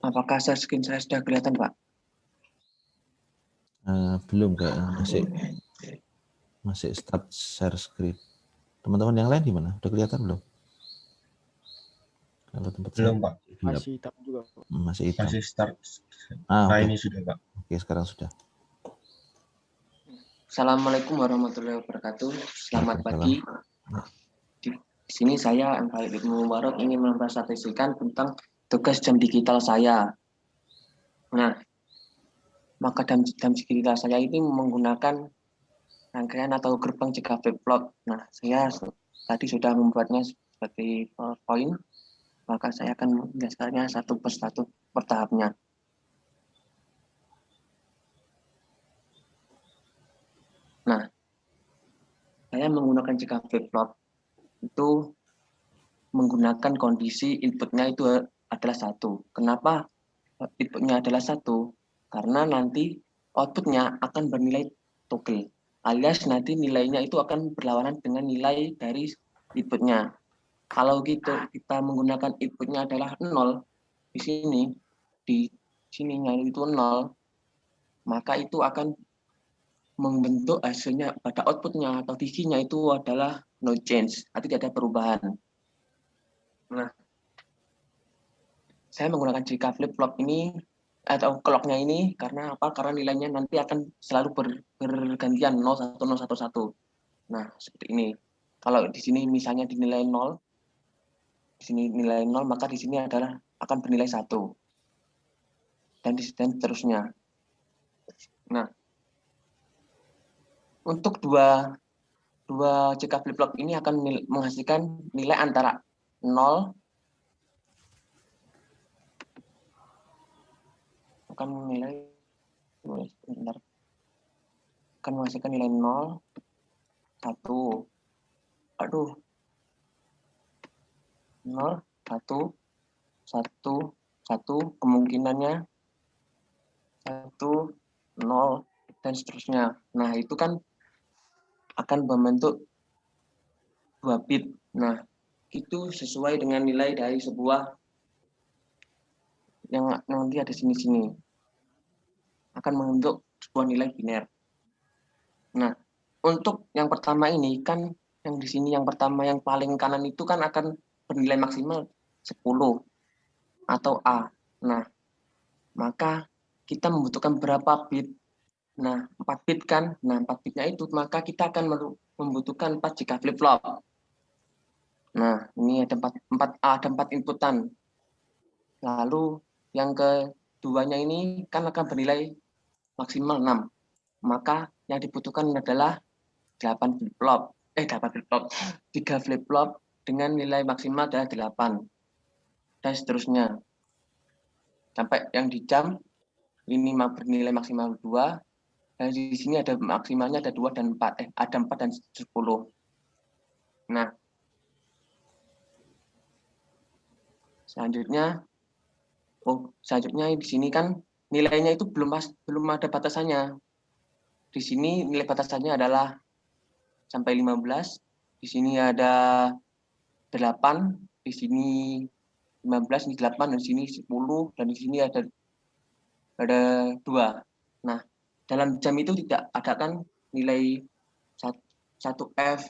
Apakah share screen saya sudah kelihatan, Pak? Belum kayaknya, masih start share screen. Teman-teman yang lain gimana? Udah kelihatan belum? Kalau tempat Belum, saya Pak. Masih hitam juga, Pak. masih hitam. Masih start. Oke. Ini sudah, Pak. Oke, sekarang sudah. Assalamualaikum warahmatullahi wabarakatuh. Selamat pagi. Waalaikumsalam. Di sini saya Khalid Ibnu Mubarak ingin mempresentasikan tentang tugas jam digital saya. Nah, maka jam digital saya ini menggunakan rangkaian atau gerbang jika flip-flop. Nah, saya tadi sudah membuatnya seperti PowerPoint, maka saya akan menjelaskannya satu persatu per tahapnya. Nah, saya menggunakan jika flip-flop itu menggunakan kondisi inputnya itu adalah satu. Kenapa inputnya adalah satu? Karena nanti outputnya akan bernilai toggle, alias nanti nilainya itu akan berlawanan dengan nilai dari inputnya. Kalau gitu kita menggunakan inputnya adalah 0, di sininya itu 0, maka itu akan membentuk hasilnya pada outputnya atau visinya itu adalah no change, artinya tidak ada perubahan. Nah, saya menggunakan jika flip-flop ini atau clock-nya ini karena apa? Karena nilainya nanti akan selalu bergantian 01, 011. Nah, seperti ini. Kalau di sini misalnya dinilai 0, di sini nilai 0, maka di sini adalah akan bernilai 1. Dan seterusnya. Nah, untuk dua jika flip-flop ini akan menghasilkan nilai antara 0 akan menghasilkan nilai 0, 1. Aduh. 0, 1, 1, kemungkinannya 1, 0, dan seterusnya. Nah, itu kan akan membentuk 2 bit. Nah, itu sesuai dengan nilai dari sebuah yang nanti ada sini-sini. Akan membentuk sebuah nilai biner. Nah, untuk yang pertama ini kan yang di sini yang pertama yang paling kanan itu kan akan bernilai maksimal 10 atau A. Nah, maka kita membutuhkan berapa bit? Nah, 4 bit kan? Nah, 4 bitnya itu maka kita akan membutuhkan 4 jika flip-flop. Nah, ini ada 4 inputan. Lalu yang keduanya ini kan akan bernilai maksimal 6. Maka yang dibutuhkan adalah 8 flip-flop. 3 flip-flop dengan nilai maksimal adalah 8. Dan seterusnya. Sampai yang di jam ini bernilai maksimal 2. Dan di sini ada maksimalnya ada 2 dan 4. Ada 4 dan 10. Nah, selanjutnya di sini kan nilainya itu belum ada batasannya. Di sini nilai batasannya adalah sampai 15. Di sini ada 8, di sini 15, ini 8, dan di sini 10, dan di sini ada 2. Nah, dalam jam itu tidak ada kan nilai 1F,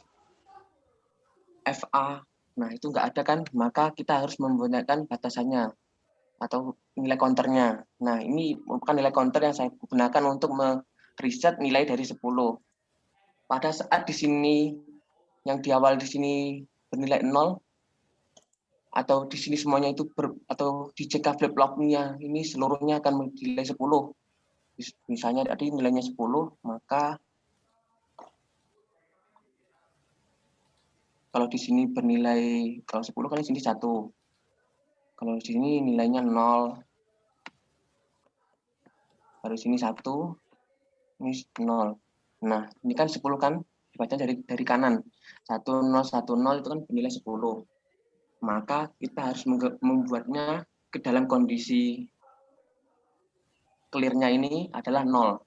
FA. Nah, itu nggak ada kan, maka kita harus menggunakan batasannya atau nilai counternya. Nah, ini merupakan nilai counter yang saya gunakan untuk mereset nilai dari 10. Pada saat di sini yang di awal di sini bernilai 0 atau di sini semuanya itu atau di JK flip-flopnya ini seluruhnya akan bernilai 10. Misalnya tadi nilainya 10, maka kalau di sini bernilai kalau 10 kan di sini 1. Kalau di sini nilainya 0. Kalau di sini 1, ini 0. Nah, ini kan 10 kan dibaca dari kanan. 1010 itu kan bernilai 10. Maka kita harus membuatnya ke dalam kondisi clear-nya ini adalah 0.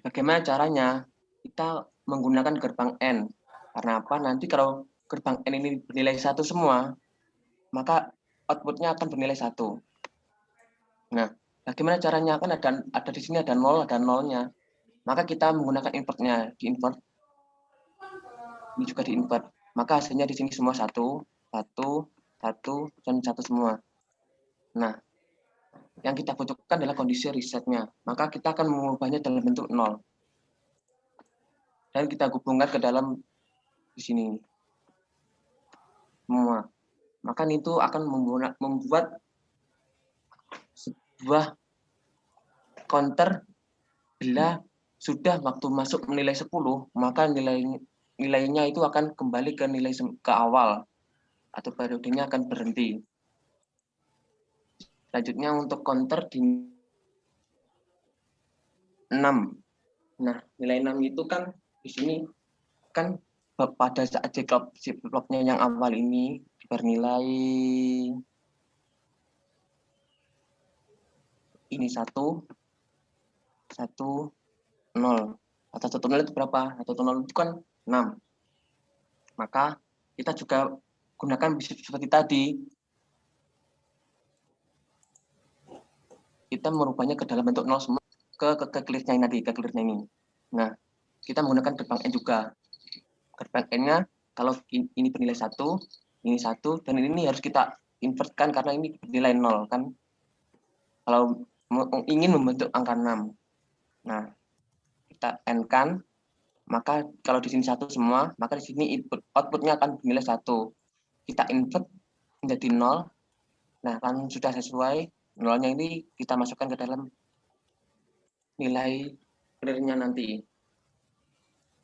Bagaimana caranya? Kita menggunakan gerbang N. Karena apa? Nanti kalau gerbang N ini bernilai 1 semua, maka outputnya akan bernilai 1. Nah, bagaimana caranya? Kan ada di sini ada 0, ada nolnya. Maka kita menggunakan invertnya, di-invert. Ini juga di-invert. Maka hasilnya di sini semua 1, 1, 1, dan 1 semua. Nah, yang kita butuhkan adalah kondisi resetnya. Maka kita akan mengubahnya dalam bentuk 0. Dan kita hubungkan ke dalam di sini semua. Maka itu akan membuat sebuah counter bila sudah waktu masuk nilai 10, maka nilainya itu akan kembali ke nilai ke awal atau periodenya akan berhenti. Selanjutnya untuk counter di 6. Nah, nilai 6 itu kan di sini kan pada saat si bloknya yang awal ini bernilai ini 1, 0. Atau 1, 0 itu berapa? 1, 0 itu kan 6. Maka kita juga gunakan bisa seperti tadi. Kita merubahnya ke dalam bentuk 0 semua ke clear-nya ini tadi, ke clear-nya ini. Nah, kita menggunakan gerbang N juga. Gerbang N-nya kalau ini bernilai 1, ini 1, dan ini harus kita invertkan karena ini bernilai 0 kan. Kalau ingin membentuk angka 6. Nah, kita N-kan, maka kalau di sini 1 semua, maka di sini output-nya akan bernilai 1. Kita invert menjadi 0. Nah, kan sudah sesuai, 0-nya ini kita masukkan ke dalam nilai clear-nya nanti.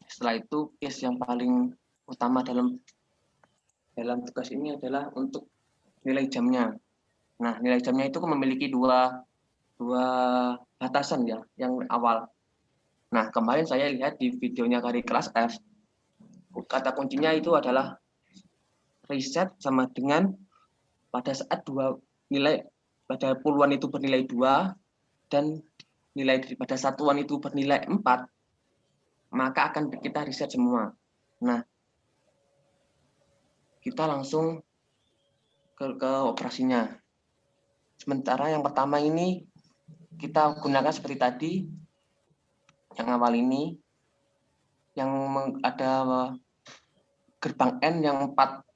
Setelah itu, case yang paling utama dalam tugas ini adalah untuk nilai jamnya. Nah, nilai jamnya itu memiliki dua batasan ya, yang awal. Nah, kemarin saya lihat di videonya dari kelas F, kata kuncinya itu adalah reset sama dengan pada saat pada puluhan itu bernilai 2 dan nilai daripada satuan itu bernilai 4, maka akan kita reset semua. Nah, kita langsung ke operasinya. Sementara yang pertama ini kita gunakan seperti tadi, yang awal ini, yang ada gerbang N yang 4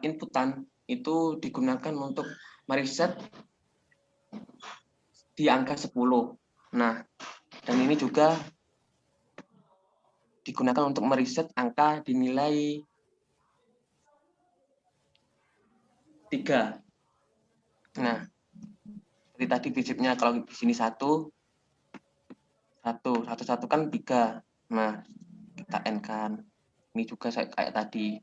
inputan itu digunakan untuk mereset di angka 10. Nah, dan ini juga digunakan untuk mereset angka di nilai 3. Nah, seperti tadi prinsipnya kalau di sini 1 kan 3. Nah, kita N-kan. Ini juga kayak tadi.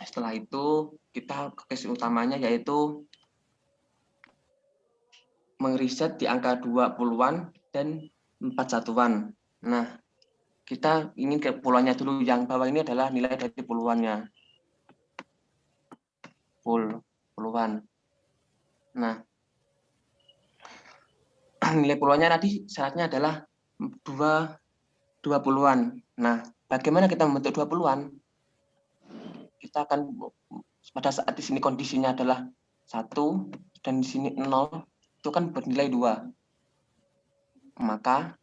Setelah itu kita ke case utamanya yaitu mereset di angka 20-an dan 4 satuan. Nah, kita ingin ke puluhannya dulu. Yang bawah ini adalah nilai dari puluhannya. Puluhan. Nah, nilai puluhannya tadi syaratnya adalah 20-an. Nah, bagaimana kita membentuk 20-an? Kita akan pada saat di sini kondisinya adalah 1 dan di sini 0, itu kan bernilai 2. Maka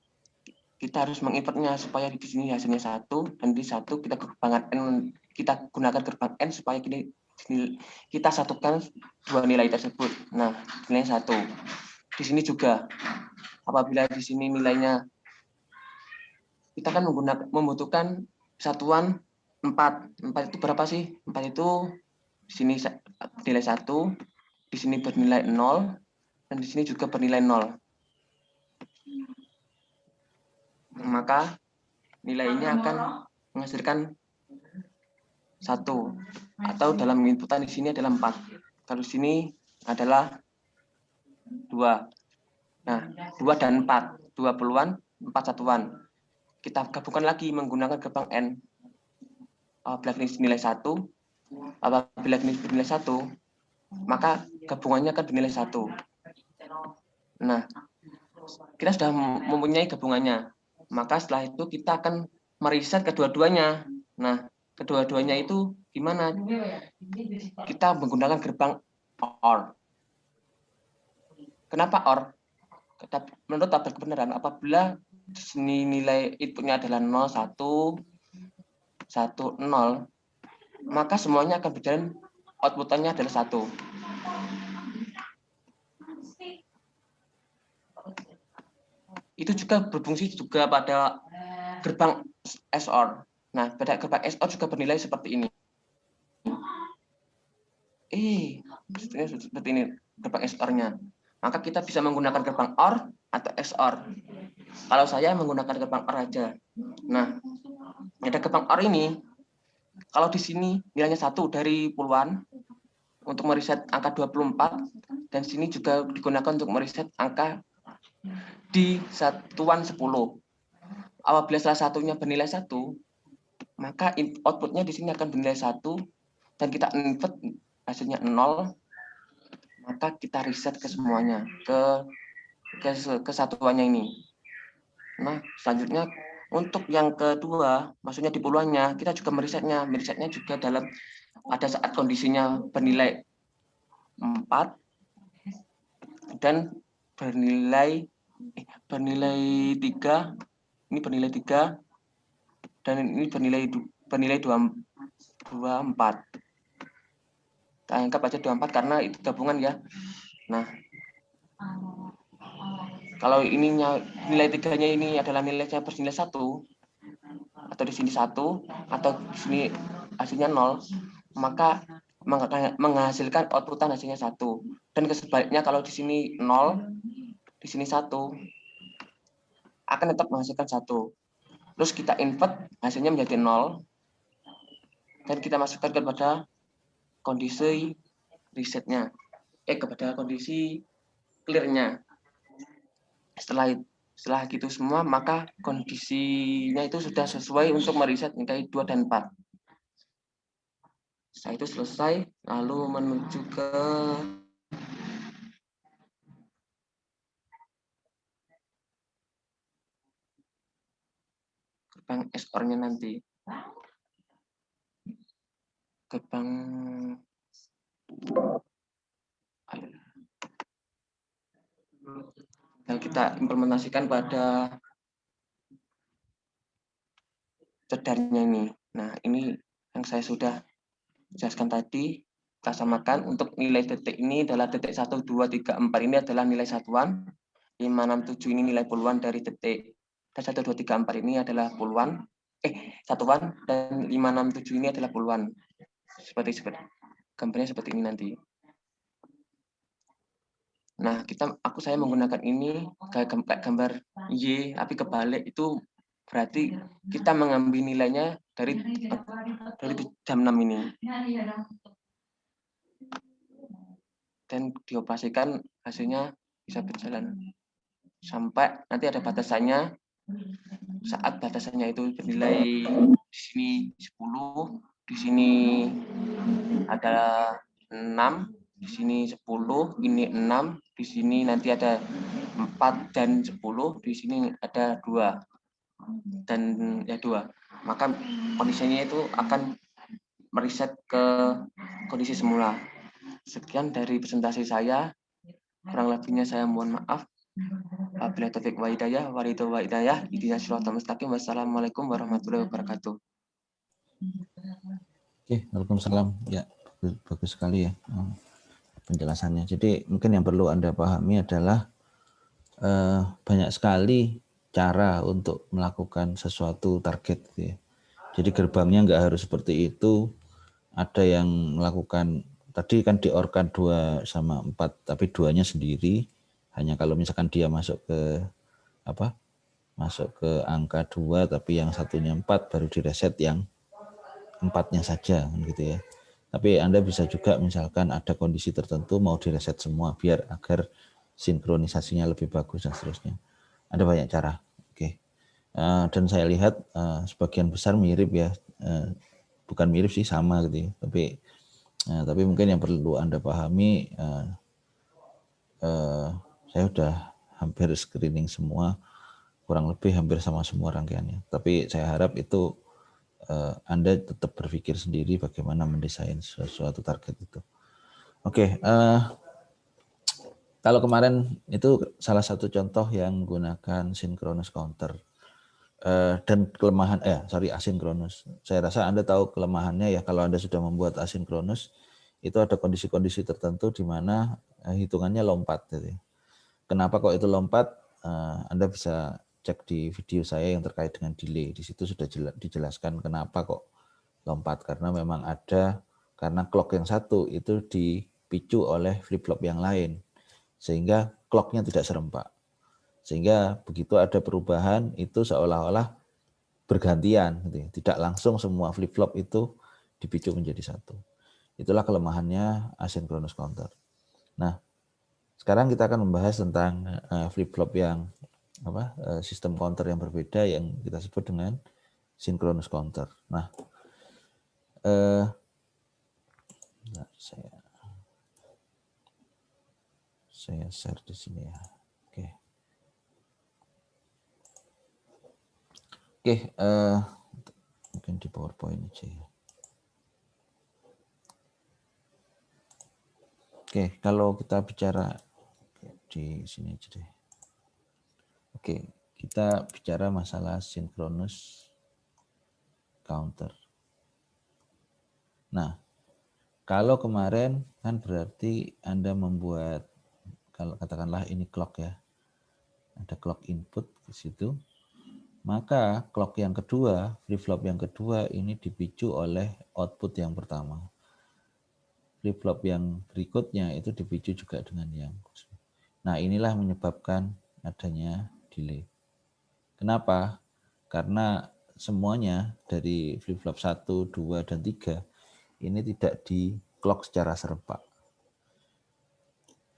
kita harus menginvertnya supaya di sini hasilnya 1 dan di 1 kita gunakan gerbang N supaya kita satukan dua nilai tersebut. Nah, nilai 1. Di sini juga apabila di sini nilainya kita kan membutuhkan satuan 4. 4 itu berapa sih? 4 itu di sini nilai 1, di sini bernilai 0, dan di sini juga bernilai 0. Maka nilai ini akan menghasilkan 1. Atau dalam inputan di sini adalah 4. Kalau di sini adalah 2. Nah, 2 dan 4. 20-an, 4 satuan. Kita gabungkan lagi menggunakan gerbang N. Apabila ini nilai 1, apabila ini bernilai 1, maka gabungannya akan bernilai 1. Nah, kita sudah mempunyai gabungannya. Maka setelah itu kita akan mereset kedua-duanya. Nah, kedua-duanya itu gimana? Kita menggunakan gerbang OR. Kenapa OR? Menurut tabel kebenaran, apabila di sini nilai inputnya adalah 0, 1, 1, 0, maka semuanya akan berjalan outputannya adalah 1. Itu juga berfungsi juga pada gerbang XOR. Nah, pada gerbang XOR juga bernilai seperti ini. Seperti ini gerbang XOR-nya. Maka kita bisa menggunakan gerbang OR atau XOR. Kalau saya menggunakan gerbang OR aja. Nah, ada gerbang OR ini, kalau di sini nilainya 1 dari puluhan untuk mereset angka 24, dan sini juga digunakan untuk mereset angka di satuan 10. Apabila salah satunya bernilai 1, maka outputnya di sini akan bernilai 1, dan kita input hasilnya 0, maka kita reset ke semuanya, ke satuannya ini. Nah, selanjutnya untuk yang kedua, maksudnya di puluhannya, kita juga meresetnya juga pada saat kondisinya bernilai 4 dan bernilai 3, ini bernilai 3, dan ini bernilai 24. Kita anggap aja 24 karena itu gabungan ya. Nah, kalau ininya nilai 3-nya ini adalah nilainya bernilai 1, atau di sini 1, atau di sini hasilnya 0, maka menghasilkan outputan hasilnya 1. Dan sebaliknya kalau di sini 0, di sini 1, akan tetap menghasilkan 1. Terus kita input, hasilnya menjadi 0, dan kita masukkan kepada kondisi resetnya, kepada kondisi clear-nya. Setelah gitu semua, maka kondisinya itu sudah sesuai untuk mereset nilai 2 dan 4. Setelah itu selesai, lalu menuju ke gerbang XOR-nya nanti. Gerbang yang kita implementasikan pada cedarnya ini. Nah, ini yang saya sudah jelaskan tadi. Kita samakan untuk nilai detik ini adalah detik 1, 2, 3, 4 ini adalah nilai satuan. 5, 6, 7 ini nilai puluhan dari detik. Dan 1, 2, 3, 4 ini adalah puluhan. Satuan, dan 5, 6, 7 ini adalah puluhan. Seperti gambarnya seperti ini nanti. Nah, saya menggunakan ini kayak gambar Y, tapi kebalik, itu berarti kita mengambil nilainya dari jam 6 ini. Dan dioperasikan, hasilnya bisa berjalan. Sampai nanti ada batasannya. Saat batasannya itu bernilai di sini 10, di sini ada 6, di sini 10, ini 6, di sini nanti ada 4 dan 10, di sini ada 2 dan ya 2. Maka kondisinya itu akan mereset ke kondisi semula. Sekian dari presentasi saya. Kurang lebihnya saya mohon maaf. Wabillahi taufiq wa hidayah, waridho wa hidayah, ihdinas siratal mustaqim. Wassalamualaikum warahmatullahi wabarakatuh. Oke, waalaikumsalam. Ya, bagus sekali ya penjelasannya. Jadi mungkin yang perlu Anda pahami adalah banyak sekali cara untuk melakukan sesuatu target. Ya. Jadi gerbangnya nggak harus seperti itu. Ada yang melakukan, tadi kan diorkan 2 sama 4, tapi 2-nya sendiri. Hanya kalau misalkan dia masuk ke angka 2, tapi yang satunya 4, baru direset yang 4-nya saja, gitu ya. Tapi Anda bisa juga misalkan ada kondisi tertentu mau direset semua agar sinkronisasinya lebih bagus dan seterusnya. Ada banyak cara. Oke. Dan saya lihat sebagian besar mirip ya. Bukan mirip sih, sama gitu ya. Tapi mungkin yang perlu Anda pahami, saya udah hampir screening semua, kurang lebih hampir sama semua rangkaiannya. Tapi saya harap itu Anda tetap berpikir sendiri bagaimana mendesain suatu target itu. Oke, kalau kemarin itu salah satu contoh yang menggunakan synchronous counter dan kelemahan asinkronus. Saya rasa Anda tahu kelemahannya ya, kalau Anda sudah membuat asinkronus itu ada kondisi-kondisi tertentu di mana hitungannya lompat. Gitu. Kenapa kok itu lompat? Anda bisa cek di video saya yang terkait dengan delay. Di situ sudah dijelaskan kenapa kok lompat, karena memang karena clock yang satu itu dipicu oleh flip-flop yang lain, sehingga clocknya tidak serempak. Sehingga begitu ada perubahan itu seolah-olah bergantian, gitu ya. Tidak langsung semua flip-flop itu dipicu menjadi satu. Itulah kelemahannya asynchronous counter. Nah, sekarang kita akan membahas tentang flip-flop yang sistem counter yang berbeda yang kita sebut dengan synchronous counter. Nah, saya share di sini ya. Oke, mungkin di PowerPoint aja ya. Oke, kalau kita bicara di sini aja deh. Oke, kita bicara masalah synchronous counter. Nah, kalau kemarin kan berarti Anda membuat, kalau katakanlah ini clock ya, ada clock input di situ, maka clock yang kedua, flip-flop yang kedua ini dipicu oleh output yang pertama. Flip-flop yang berikutnya itu dipicu juga dengan yang. Nah, inilah menyebabkan adanya delay. Kenapa? Karena semuanya dari flip-flop 1, 2, dan 3 ini tidak di clock secara serempak.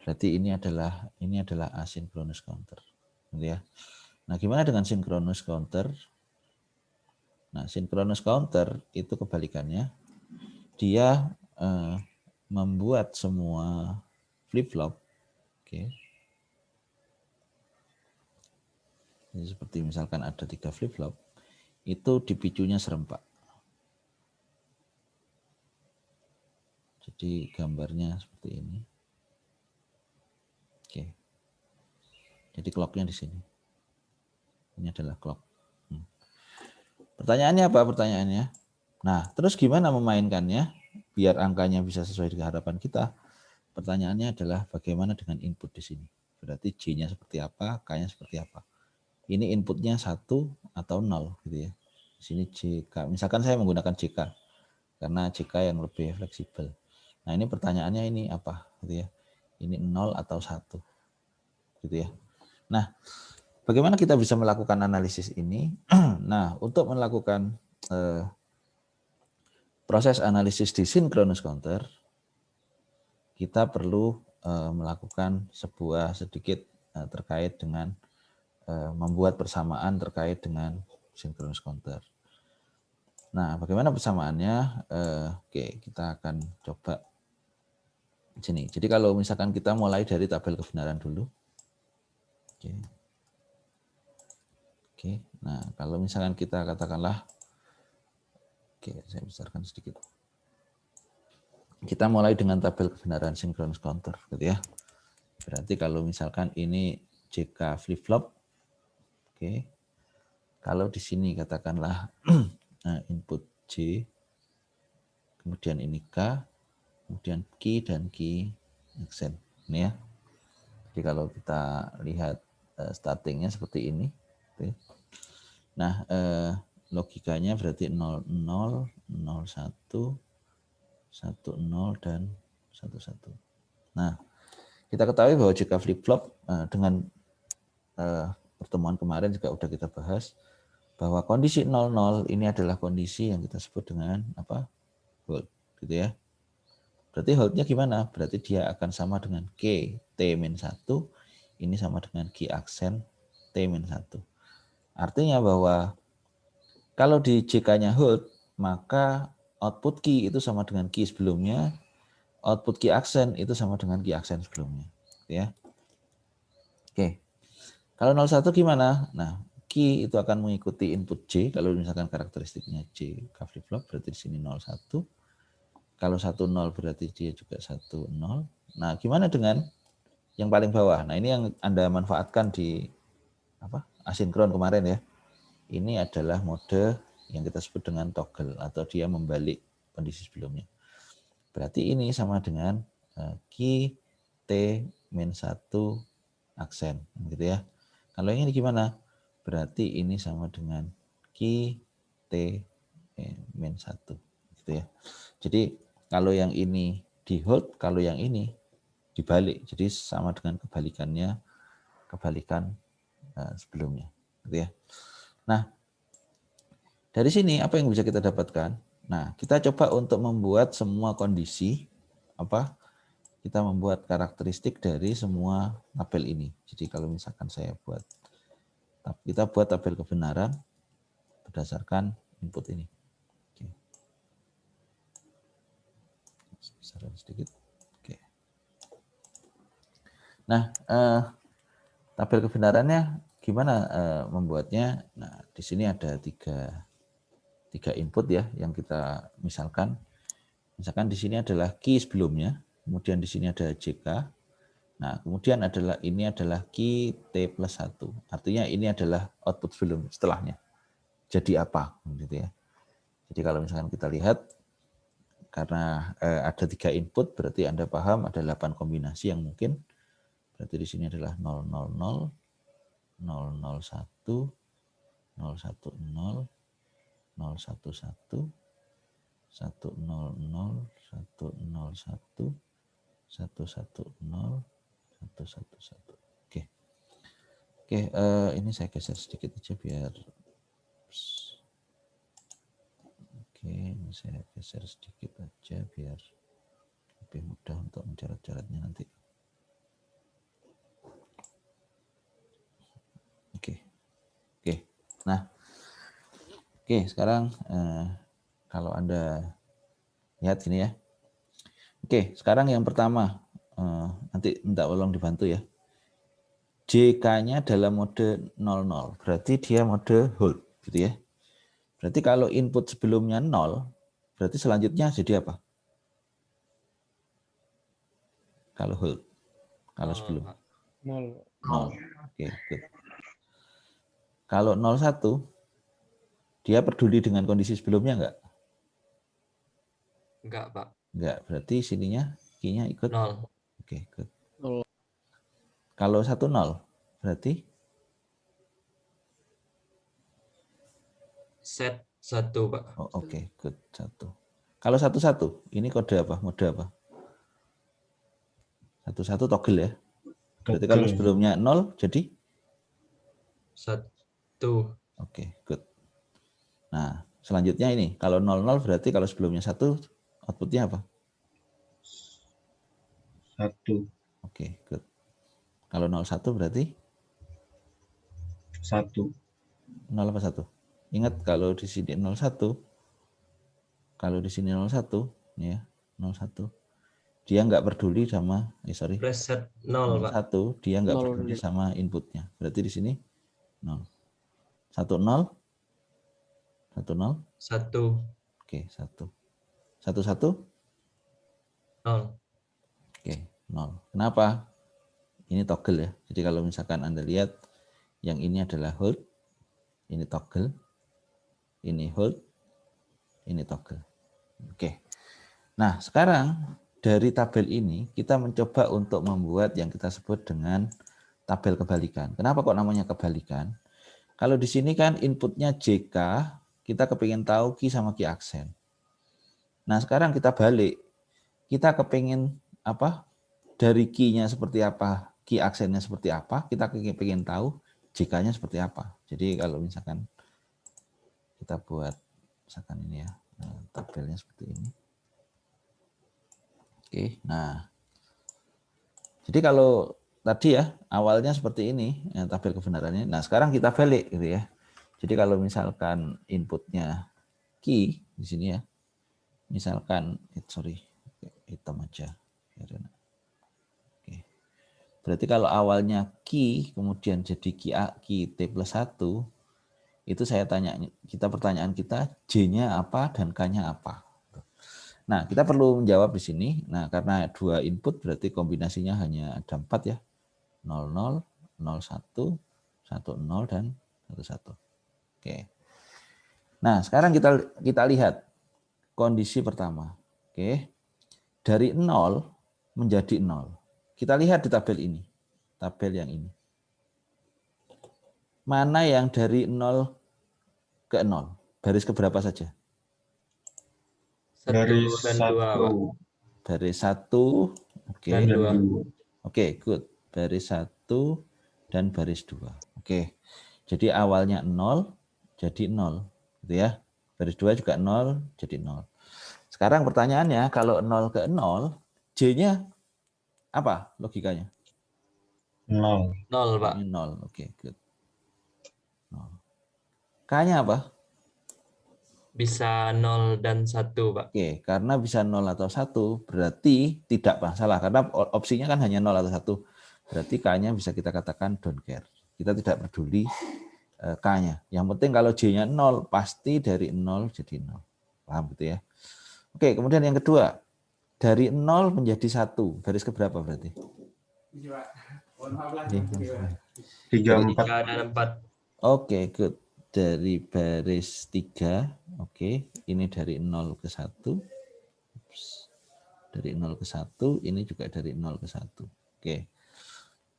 Berarti ini adalah asynchronous counter. Gitu ya. Nah, gimana dengan synchronous counter? Nah, synchronous counter itu kebalikannya. Dia membuat semua flip-flop, Jadi seperti misalkan ada 3 flip-flop, itu dipicunya serempak. Jadi gambarnya seperti ini. Oke. Jadi clocknya di sini. Ini adalah clock. Pertanyaannya apa? Nah, terus gimana memainkannya biar angkanya bisa sesuai dengan harapan kita? Pertanyaannya adalah bagaimana dengan input di sini. Berarti J-nya seperti apa, K-nya seperti apa. Ini inputnya 1 atau 0 gitu ya. Di sini JK. Misalkan saya menggunakan JK karena JK yang lebih fleksibel. Nah, ini pertanyaannya ini apa gitu ya. Ini 0 atau 1 gitu ya. Nah, bagaimana kita bisa melakukan analisis ini? Nah, untuk melakukan proses analisis di synchronous counter, kita perlu melakukan sebuah sedikit terkait dengan membuat persamaan terkait dengan synchronous counter. Nah, bagaimana persamaannya? Oke, kita akan coba sini. Jadi kalau misalkan kita mulai dari tabel kebenaran dulu. Oke. Nah, kalau misalkan kita katakanlah, saya besarkan sedikit. Kita mulai dengan tabel kebenaran synchronous counter, gitu ya. Berarti kalau misalkan ini JK flip-flop, kalau di sini katakanlah input J, kemudian ini K, kemudian key dan key accent, ini ya. Jadi kalau kita lihat startingnya seperti ini, nah logikanya berarti 00, 01, 10 dan 11. Nah, kita ketahui bahwa jika flip-flop dengan pertemuan kemarin juga udah kita bahas bahwa kondisi 00 ini adalah kondisi yang kita sebut dengan apa? Hold, gitu ya. Berarti holdnya gimana? Berarti dia akan sama dengan K T-1, ini sama dengan Q aksen T-1. Artinya bahwa kalau di JK-nya hold, maka output key itu sama dengan key sebelumnya, output key aksen itu sama dengan key aksen sebelumnya. Ya. Oke. Kalau 01 gimana? Nah, key itu akan mengikuti input J. Kalau misalkan karakteristiknya J K flip flop berarti di sini 0 1. Kalau 1 0 berarti dia juga 1 0. Nah, gimana dengan yang paling bawah? Nah, ini yang Anda manfaatkan di asinkron kemarin ya. Ini adalah mode yang kita sebut dengan toggle atau dia membalik kondisi sebelumnya. Berarti ini sama dengan key T-1 aksen gitu ya. Kalau yang ini gimana? Berarti ini sama dengan key T-1 gitu ya. Jadi kalau yang ini di hold, kalau yang ini dibalik. Jadi sama dengan kebalikan sebelumnya gitu ya. Nah, dari sini apa yang bisa kita dapatkan? Nah, kita coba untuk membuat semua kondisi kita membuat karakteristik dari semua tabel ini. Jadi kalau misalkan kita buat tabel kebenaran berdasarkan input ini. Oke. Besaran sedikit. Oke. Nah, tabel kebenarannya gimana membuatnya? Nah, di sini ada tiga input ya yang kita misalkan di sini adalah key sebelumnya, kemudian di sini ada JK. Nah, kemudian ini adalah key T+1. Artinya ini adalah output setelahnya. Jadi apa gitu ya. Jadi kalau misalkan kita lihat karena ada 3 input berarti Anda paham ada 8 kombinasi yang mungkin. Berarti di sini adalah 000, 001, 010, 011, 100, 101, 110, 111. Oke. Oke, ini saya geser sedikit aja biar ini saya geser sedikit aja biar lebih mudah untuk mencoret-coretnya nanti. Oke. Nah, sekarang kalau Anda lihat sini ya. Oke, sekarang yang pertama nanti minta tolong dibantu ya. JK-nya dalam mode 00, berarti dia mode hold gitu ya. Berarti kalau input sebelumnya 0, berarti selanjutnya jadi apa? Kalau hold. Kalau sebelum 0. Oke, good. Kalau 01, dia peduli dengan kondisi sebelumnya enggak? Enggak, Pak. Enggak, berarti sininya key-nya ikut 0. Oke, good. 0. Kalau 10, berarti Set 1, Pak. oh, oke, good. 1. Kalau 11, ini kode apa? Mode apa? 11 toggle ya. Berarti kalau sebelumnya 0 jadi 1. Oke, good. Nah, selanjutnya ini kalau 00 berarti kalau sebelumnya 1 outputnya apa? 1. Oke, good. Kalau 01 berarti 1. 0 apa 1? Ingat kalau di sini 01, kalau di sini 01, ya 01, dia nggak peduli sama, Preset 0, Pak. 01, dia nggak 0 peduli dulu. sama inputnya. Berarti di sini 0. 10, 10, 1. oke 1. 11, 0. oke 0. Kenapa? Ini toggle ya. Jadi kalau misalkan Anda lihat yang ini adalah hold, ini toggle, ini hold, ini toggle. Oke. Nah, sekarang dari tabel ini kita mencoba untuk membuat yang kita sebut dengan tabel kebalikan. Kenapa kok namanya kebalikan? Kalau di sini kan inputnya JK, kita kepingin tahu key sama key aksen. Nah, sekarang kita balik. Kita kepingin dari key-nya seperti apa, key aksennya seperti apa, kita kepingin tahu JK-nya seperti apa. Jadi kalau misalkan kita buat misalkan ini ya, tabelnya seperti ini. Oke, nah. Jadi kalau tadi ya awalnya seperti ini tabel kebenarannya. Nah, sekarang kita balik gitu ya. Jadi kalau misalkan inputnya key di sini ya. Misalkan hitam aja. Oke. Berarti kalau awalnya key kemudian jadi key T+1, Itu saya tanya, pertanyaan kita J-nya apa dan K-nya apa. Nah, kita perlu menjawab di sini. Nah, karena 2 input berarti kombinasinya hanya ada 4 ya. 00, 01, 10 dan 11. Oke. Nah, sekarang kita lihat kondisi pertama. Oke. Dari 0 menjadi 0. Kita lihat di tabel ini. Tabel yang ini. Mana yang dari 0 ke 0? Baris keberapa saja? 1 Dari dan 2, Pak. 1 Baris 1. Oke. dan 2. Oke, good. Baris 1 dan baris 2. Oke. Jadi awalnya 0 jadi 0, gitu ya. Baris 2 juga 0 jadi 0. Sekarang pertanyaannya, kalau 0 ke 0, J-nya apa logikanya? 0. 0, Pak. J-nya 0. Oke, good. 0. K-nya apa? Bisa 0 dan 1, Pak. Oke, karena bisa 0 atau 1 berarti tidak masalah. Karena opsinya kan hanya 0 atau 1. Berarti K-nya bisa kita katakan don't care. Kita tidak peduli K-nya. Yang penting kalau J-nya 0, pasti dari 0 jadi 0. Paham gitu ya? Oke, kemudian yang kedua. Dari 0 menjadi 1. Baris keberapa berarti? 3, 3 4. dan 4. Oke, good. Dari baris 3. Oke, ini dari 0 ke 1. Dari 0 ke 1, ini juga dari 0 ke 1. Oke.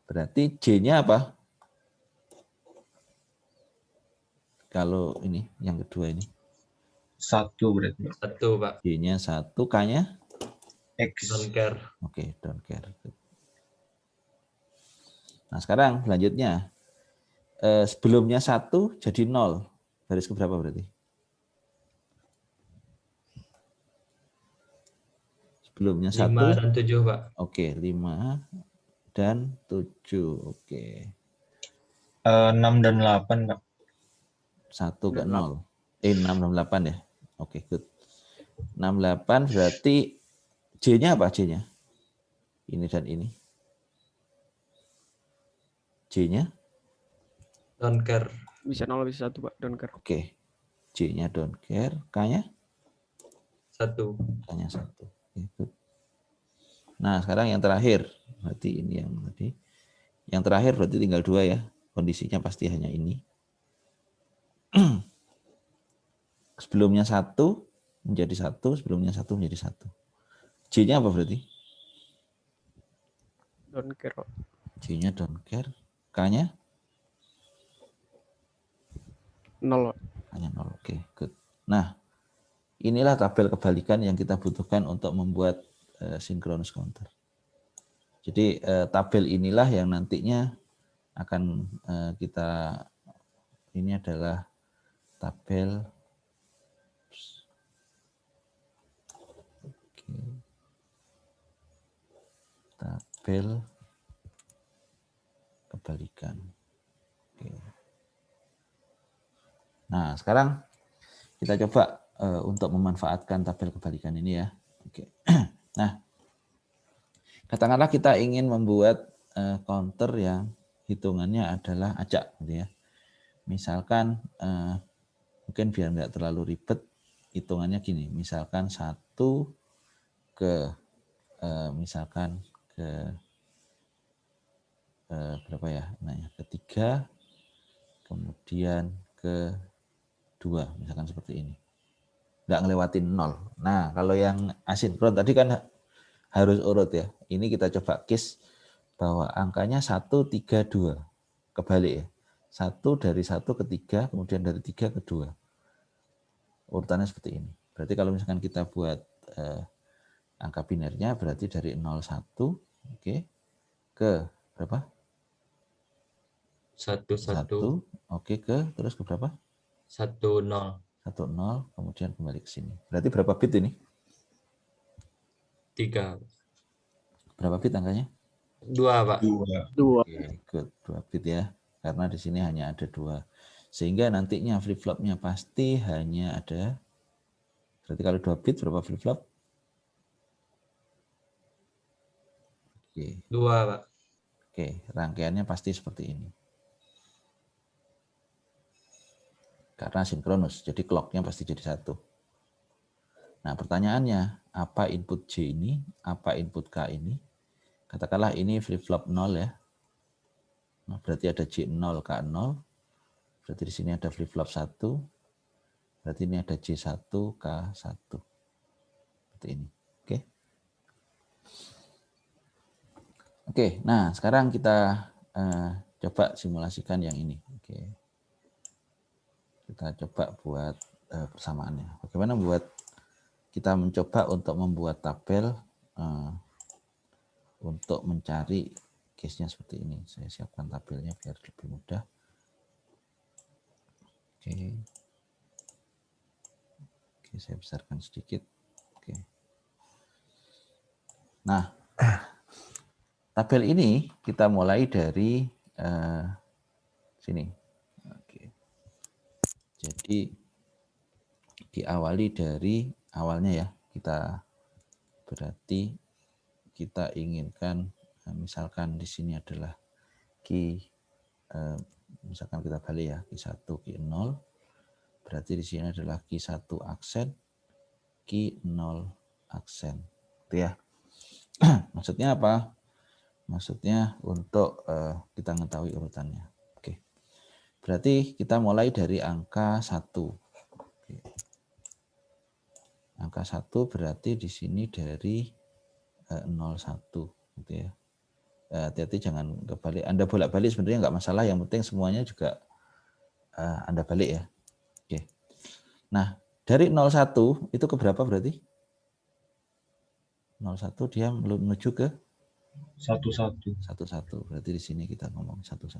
Berarti J-nya apa? Kalau ini, yang kedua ini. 1 berarti. 1, Pak. J-nya 1, K-nya? X. Don't care. Oke, don't care. Nah, sekarang selanjutnya. Sebelumnya 1 jadi 0. Baris keberapa berarti? Sebelumnya 5 1. dan 7, Pak. Oke, 5 dan 7. Oke. 6 dan 8, Pak. 1 ke 0. 6 dan 8 ya. Oke, good. 6, 8 berarti J-nya apa J-nya? Ini dan ini. J-nya? Don't care. Bisa 0 bisa 1, Pak. Don't care. Oke. J-nya don't care. K-nya? 1. K-nya 1. Oke, good. Nah, sekarang yang terakhir. Berarti ini yang tadi. Yang terakhir berarti tinggal 2 ya. Kondisinya pasti hanya ini. Sebelumnya 1 menjadi 1, sebelumnya 1 menjadi 1. J-nya apa berarti? Don't care, Pak. J-nya don't care. K-nya? 0, Pak. Hanya 0. Oke, good. Nah, inilah tabel kebalikan yang kita butuhkan untuk membuat synchronous counter. Jadi tabel inilah yang nantinya akan kita, ini adalah tabel tabel kebalikan. Oke. Nah, sekarang kita coba untuk memanfaatkan tabel kebalikan ini ya. Oke. Nah, katakanlah kita ingin membuat counter yang hitungannya adalah acak, gitu ya. Misalkan mungkin biar nggak terlalu ribet, hitungannya gini. Misalkan 1 ke misalkan ke berapa ya? Nah, ke 3, kemudian ke 2, misalkan seperti ini. Nggak ngelewatin 0. Nah, kalau yang asinkron tadi kan harus urut ya. Ini kita coba case bahwa angkanya 1, 3, 2. Kebalik ya. 1 dari 1 ke 3, kemudian dari 3 ke 2. Urutannya seperti ini. Berarti kalau misalkan kita buat angka binernya berarti dari 0, 1, oke, ke berapa? 1, 1, 1. oke, ke terus ke berapa? 1, 0. 1, 0, kemudian kembali ke sini. Berarti berapa bit ini? 3. Berapa bit angkanya? 2, Pak. 2. Oke, good. 2 bit ya. Karena di sini hanya ada 2. Sehingga nantinya flip-flopnya pasti hanya ada, berarti kalau 2 bit berapa flip-flop? Oke. 2, Pak. Oke, rangkaiannya pasti seperti ini. karena sinkronus. Jadi clock-nya pasti jadi 1. Nah, pertanyaannya, apa input J ini, apa input K ini? Katakanlah ini flip-flop 0 ya. Nah, berarti ada J0, K0. Berarti di sini ada flip-flop 1. Berarti ini ada J1, K1. Seperti ini. Oke. Oke, nah sekarang kita coba simulasikan yang ini. Oke. Kita coba buat persamaannya. Bagaimana kita mencoba untuk membuat tabel untuk mencari case-nya seperti ini. Saya siapkan tabelnya biar lebih mudah. Oke. Oke, saya besarkan sedikit. Oke. Nah, tabel ini kita mulai dari sini. Oke. Jadi diawali dari awalnya ya. Berarti kita inginkan misalkan di sini adalah key misalkan kita balik ya, key 1, key 0. Berarti di sini adalah key 1 aksen, key 0 aksen. Itu ya. Maksudnya apa? Maksudnya untuk kita mengetahui urutannya. Oke. Berarti kita mulai dari angka 1. Oke. Angka 1 berarti di sini dari 01 gitu ya. Hati-hati jangan kebalik. Anda bolak-balik sebenarnya nggak masalah, yang penting semuanya juga Anda balik ya. Oke. Nah, dari 01 itu ke berapa berarti? 01 dia menuju ke 11. 11. Berarti di sini kita ngomong 11.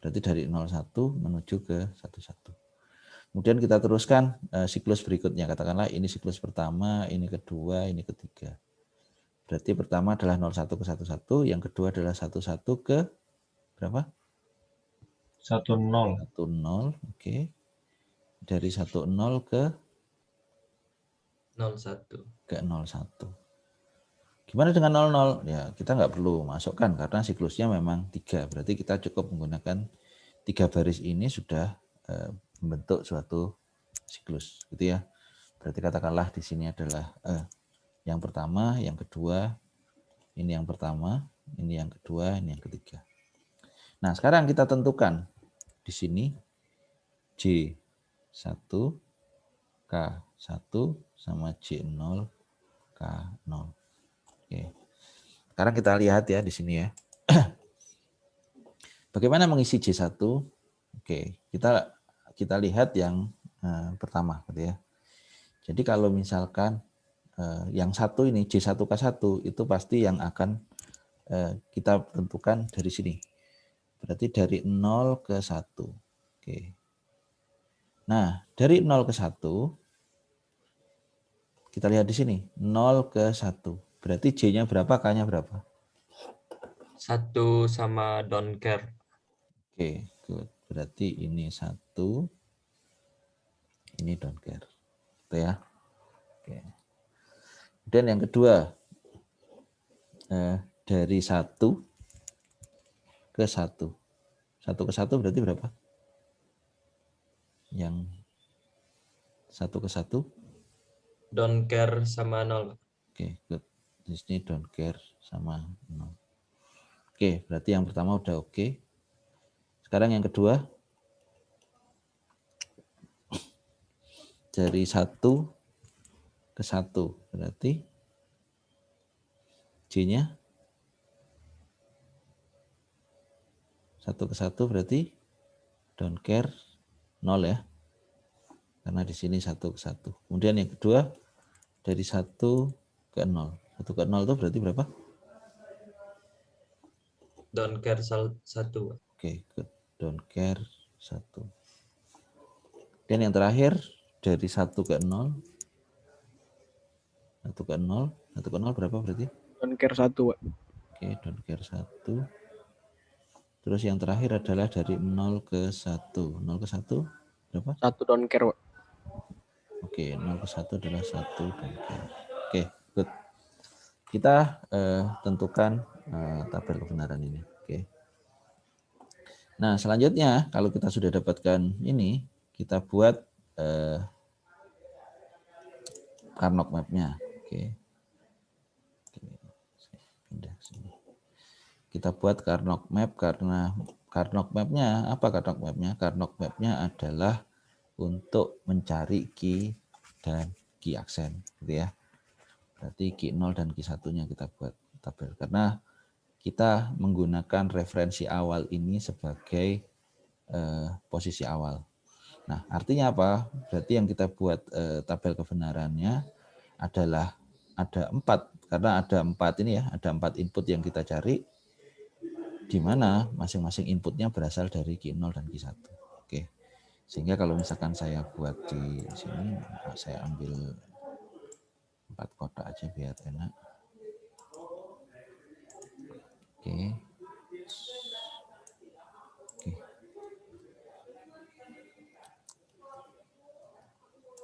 Berarti dari 01 menuju ke 11. Kemudian kita teruskan siklus berikutnya. Katakanlah ini siklus pertama, ini kedua, ini ketiga. Berarti pertama adalah 01 ke 11, yang kedua adalah 11 ke berapa? 10. 10, oke. Dari 10 ke 01. 01. Gimana dengan 00? Ya, kita nggak perlu masukkan karena siklusnya memang 3. Berarti kita cukup menggunakan 3 baris ini sudah membentuk suatu siklus, gitu ya. Berarti katakanlah di sini adalah yang pertama, yang kedua, ini yang pertama, ini yang kedua, ini yang ketiga. Nah, sekarang kita tentukan di sini J1, K1 sama J0, K0. Oke. Sekarang kita lihat ya di sini ya. Bagaimana mengisi J1? Oke, kita lihat yang pertama gitu ya. Jadi kalau misalkan yang satu ini J1K1 itu pasti yang akan kita tentukan dari sini. Berarti dari 0 ke 1. Oke. Nah, dari 0 ke 1 kita lihat di sini 0 ke 1. Berarti J-nya berapa, K-nya berapa? 1 sama don't care. Oke, good. Berarti ini 1, ini don't care. Itu ya. Oke. Dan yang kedua, dari 1 ke 1. 1 ke 1 berarti berapa? Yang 1 ke 1? Don't care sama 0. Oke, good. Di sini don't care sama 0. Oke, berarti yang pertama udah oke. Sekarang yang kedua, dari 1 ke 1 berarti J-nya 1 ke 1 berarti don't care 0 ya. Karena di sini 1 ke 1. Kemudian yang kedua dari 1 ke 0. 1 ke 0 itu berarti berapa? Don't care 1. Oke, good. Don't care 1. Dan yang terakhir dari 1 ke 0. 1 ke 0. 1 ke 0 berapa berarti? Don't care 1, Pak. Oke, don't care 1. Terus yang terakhir adalah dari 0 ke 1. 0 ke 1 berapa? 1 don't care, Pak. Oke, 0 ke 1 adalah 1 don't care. Oke, good. Kita tentukan tabel kebenaran ini. Oke. Nah, selanjutnya kalau kita sudah dapatkan ini, kita buat Carnot map-nya. Oke. Saya pindah ke sini. Kita buat Carnot map karena Carnot map-nya apa Carnot map-nya? Carnot map-nya adalah untuk mencari key dan key aksen, gitu ya. Berarti key 0 dan key 1-nya kita buat tabel karena kita menggunakan referensi awal ini sebagai posisi awal. Nah, artinya apa? Berarti yang kita buat tabel kebenarannya adalah ada 4, karena ada 4 ini ya, ada 4 input yang kita cari, di mana masing-masing inputnya berasal dari key 0 dan key 1. Oke. Sehingga kalau misalkan saya buat di sini, saya ambil 4 kotak aja biar enak. Oke. Oke.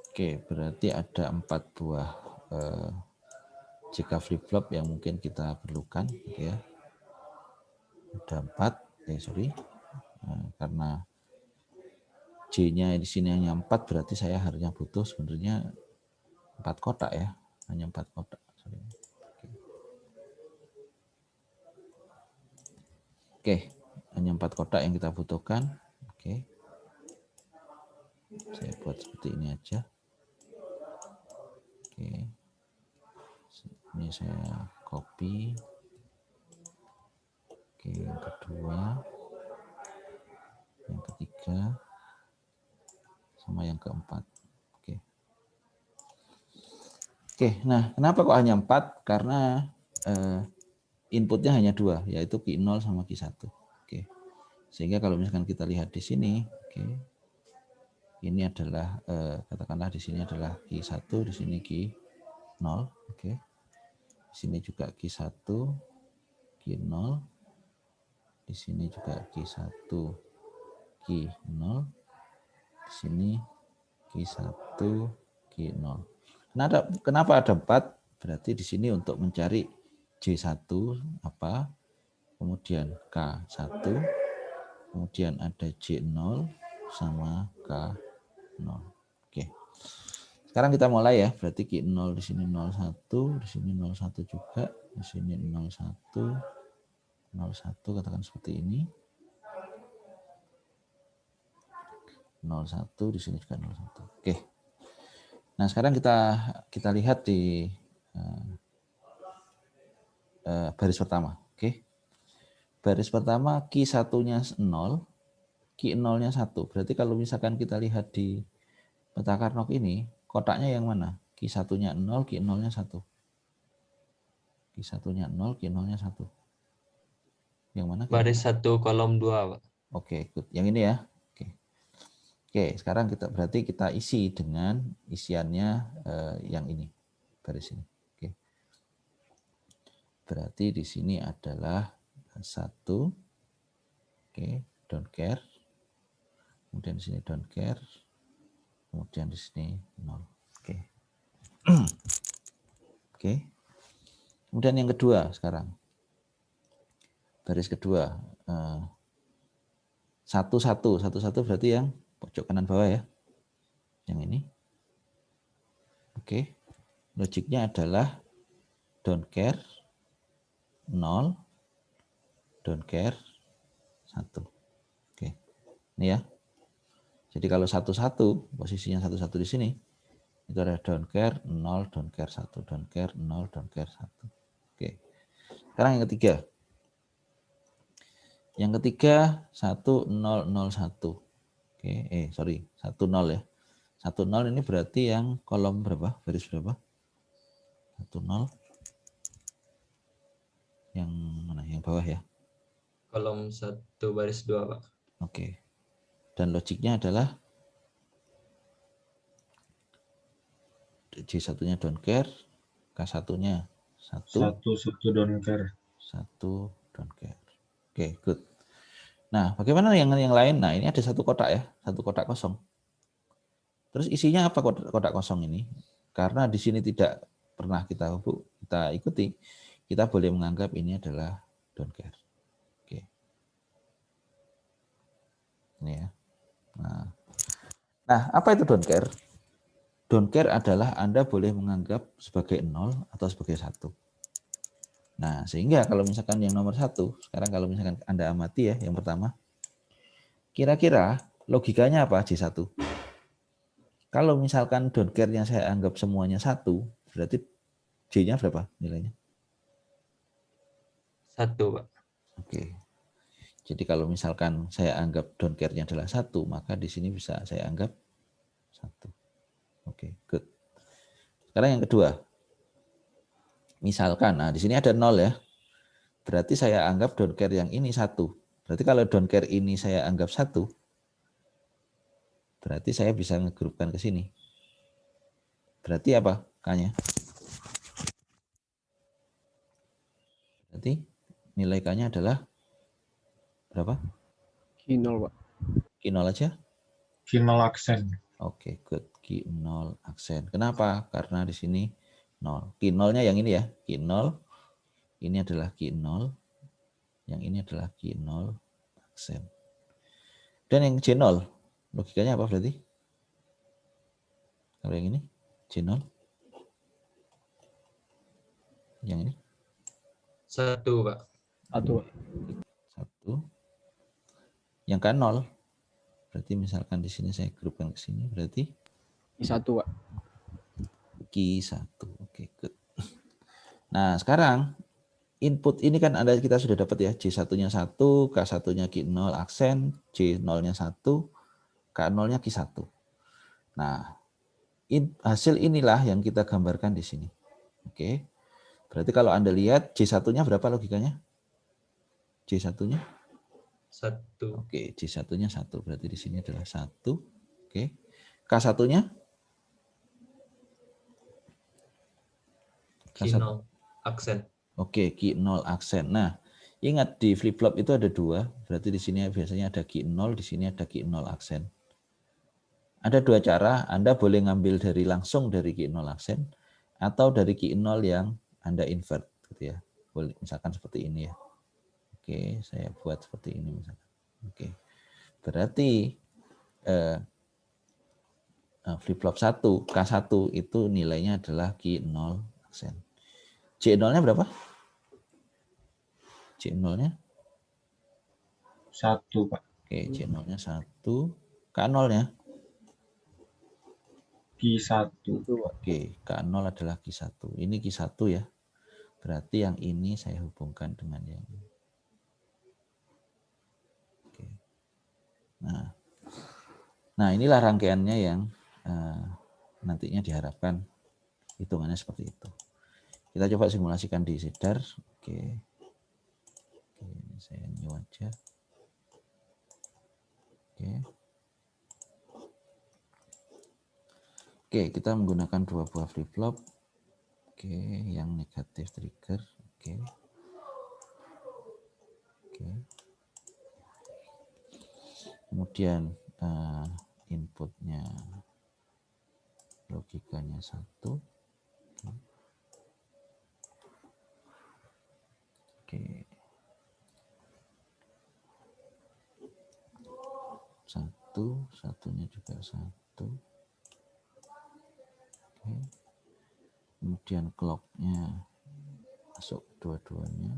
Oke, berarti ada 4 buah JK flip-flop yang mungkin kita perlukan, gitu ya. Ada 4, karena J-nya di sini hanya 4, berarti saya harusnya butuh sebenarnya 4 kotak ya, hanya 4 kotak. Sorry. Oke, hanya 4 kotak yang kita butuhkan. Oke, saya buat seperti ini aja. Oke, ini saya copy. Oke, yang kedua, yang ketiga, sama yang keempat. Oke. Oke, nah kenapa kok hanya 4? Karena inputnya hanya 2, yaitu key 0 sama key 1. Oke. Sehingga kalau misalkan kita lihat di sini, oke. Ini adalah katakanlah di sini adalah key 1, di sini key 0, oke. Di sini juga key 1, key 0. Di sini juga key 1, key 0. Di sini key 1, key 0. Kenapa ada 4? Berarti di sini untuk mencari J1 apa? Kemudian K1, kemudian ada J0 sama K0. Oke. Sekarang kita mulai ya. Berarti key 0 di sini 01, di sini 01 juga, di sini 01, 01 katakan seperti ini. 01 di sini juga 01. Oke. Nah, sekarang kita lihat di baris pertama, oke. Baris pertama key 1-nya 0, key 0-nya 1. Berarti kalau misalkan kita lihat di peta Carnot ini, kotaknya yang mana? Key 1-nya 0, key 0-nya 1. Key 1-nya 0, key 0-nya 1. Yang mana? Baris 1 kolom 2, Pak. Oke, good. Yang ini ya. Oke. Oke, sekarang berarti kita isi dengan isiannya yang ini, baris ini. Oke. Berarti di sini adalah 1. Oke, don't care. Kemudian di sini don't care. Kemudian di sini 0. Oke. Oke. Kemudian yang kedua sekarang. Baris kedua. 1, 1. 1, 1 berarti yang pojok kanan bawah ya. Yang ini. Oke. Logiknya adalah don't care 0, don't care 1. Oke. Ini ya. Jadi kalau 1, 1, posisinya 1, 1 di sini, itu ada don't care 0, don't care 1, don't care 0, don't care 1. Oke. Sekarang yang ketiga. Yang ketiga 1, 0, 0, 1. Oke, 1, 0 ya. 1, 0 ini berarti yang kolom berapa? Baris berapa? 1, 0. Yang mana? Yang bawah ya. Kolom 1 baris 2, Pak. Oke. Dan logiknya adalah J1-nya don't care, K1-nya 1, 1 don't care. 1 don't care. Oke, good. Nah, bagaimana yang lain? Nah, ini ada 1 kotak ya, 1 kotak kosong. Terus isinya apa kotak kosong ini? Karena di sini tidak pernah kita ikuti, kita boleh menganggap ini adalah don't care. Oke. Ini ya. Nah, Nah, apa itu don't care? Don't care adalah Anda boleh menganggap sebagai 0 atau sebagai 1. Nah, sehingga kalau misalkan yang nomor 1, sekarang kalau misalkan Anda amati ya, yang pertama, kira-kira logikanya apa J1? Kalau misalkan don't care-nya saya anggap semuanya 1, berarti J-nya berapa nilainya? 1, Pak. Oke. Jadi kalau misalkan saya anggap don't care-nya adalah 1, maka di sini bisa saya anggap 1. Oke, good. Sekarang yang kedua. Misalkan, nah di sini ada 0 ya. Berarti saya anggap don't care yang ini 1. Berarti kalau don't care ini saya anggap 1, berarti saya bisa ngegrupkan ke sini. Berarti apa K-nya? Berarti nilai K-nya adalah berapa? Q0, Pak. Q0 aja? Final aksen. Oke, good. Q0 aksen. Kenapa? Karena di sini 0. Q0-nya yang ini ya. Q0. Ini adalah Q0. Yang ini adalah Q0 aksen. Dan yang J0, logikanya apa berarti? Kalau yang ini, J0. Yang ini? 1, Pak. 1, Pak. 1. Yang K0. Berarti misalkan di sini saya grupkan ke sini, berarti I1, Pak. Q1. Oke, good. Nah, sekarang input ini kan ada kita sudah dapat ya, J1-nya 1, K1-nya Q0 aksen, J0-nya 1, K0-nya Q1. Nah, hasil inilah yang kita gambarkan di sini. Oke. Berarti kalau Anda lihat J1-nya berapa logikanya? J1-nya? 1. Oke, J1-nya 1. Berarti di sini adalah 1. Oke. K1-nya? Q0 aksen. Oke, Q0 aksen. Nah, ingat di flip-flop itu ada 2. Berarti di sini biasanya ada Q0, di sini ada Q0 aksen. Ada 2 cara, Anda boleh ngambil langsung dari Q0 aksen atau dari Q0 yang Anda invert gitu ya. Boleh misalkan seperti ini ya. Oke, saya buat seperti ini misalkan. Oke. Berarti flip-flop 1, K1 itu nilainya adalah Q0 aksen. J0-nya berapa? J0-nya? 1, Pak. Oke, J0-nya 1. K0-nya? Q1. Oke, K0 adalah Q1. Ini Q1 ya. Berarti yang ini saya hubungkan dengan yang ini. Oke. Nah, inilah rangkaiannya yang nantinya diharapkan hitungannya seperti itu. Kita coba simulasikan di Seedar. Oke. Oke, ini saya new aja. Oke. Oke, kita menggunakan 2 buah flip-flop. Oke, yang negatif trigger. Oke. Oke. Kemudian inputnya logikanya 1. Oke. 1, satunya juga 1. Oke. Kemudian clock-nya masuk dua-duanya.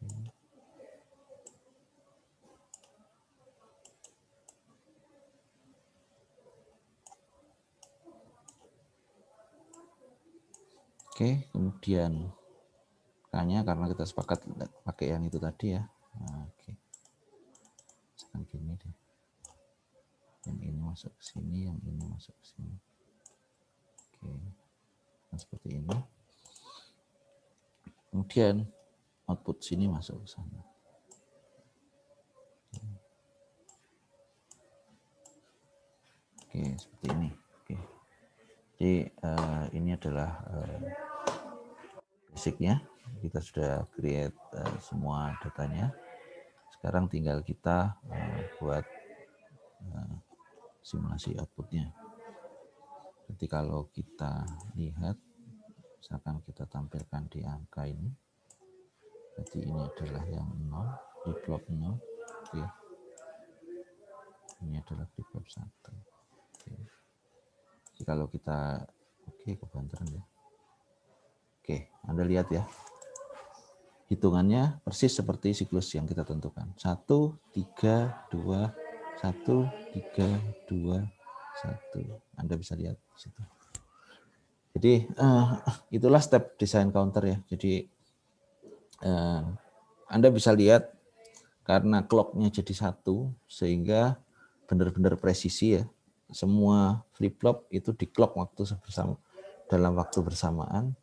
Oke. Oke, kemudian K-nya karena kita sepakat pakai yang itu tadi ya. Nah, oke. Misalkan gini deh. Yang ini masuk ke sini, yang ini masuk ke sini. Oke. Nah, seperti ini. Kemudian output sini masuk ke sana. Oke, seperti ini. Oke. Jadi ini adalah basicnya. Kita sudah create semua datanya. Sekarang tinggal kita buat simulasi outputnya. Jadi kalau kita lihat, misalkan kita tampilkan di angka ini, berarti ini adalah yang 0, di blok 0. Oke. Ini adalah flip flop 1. Oke. Jadi kalau kita kebantaran ya. Oke, Anda lihat ya. Hitungannya persis seperti siklus yang kita tentukan. 1, 3, 2, 1, 3, 2, 1. Anda bisa lihat di situ. Jadi itulah step desain counter ya. Jadi Anda bisa lihat karena clock-nya jadi 1 sehingga benar-benar presisi ya. Semua flip-flop itu di clock dalam waktu bersamaan